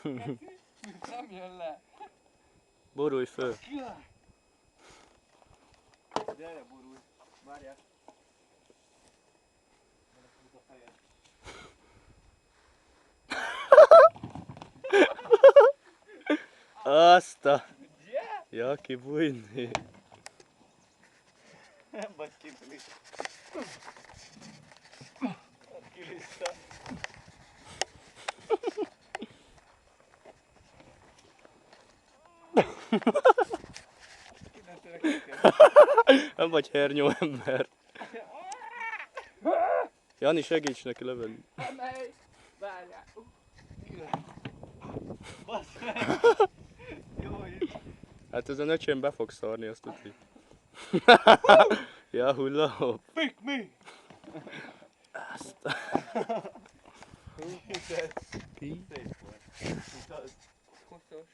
Nem jön le. Borulj föl. Gyere, borulj. Várjál. Húzd a fejed. Azt a... Ugye? Ja, ki bújni. Nem vagy kibuli. Kilista. Nem vagy hernyó ember. Jani, segíts neki levenni. Emelj! Várjál! Basz meg! Jó is! Hát ez a nöcsém be fog szarni, azt tudni. Ja, hullahop. Pick me! Azt. Hiszed? Ki? Szép volt. Igaz? Koszos.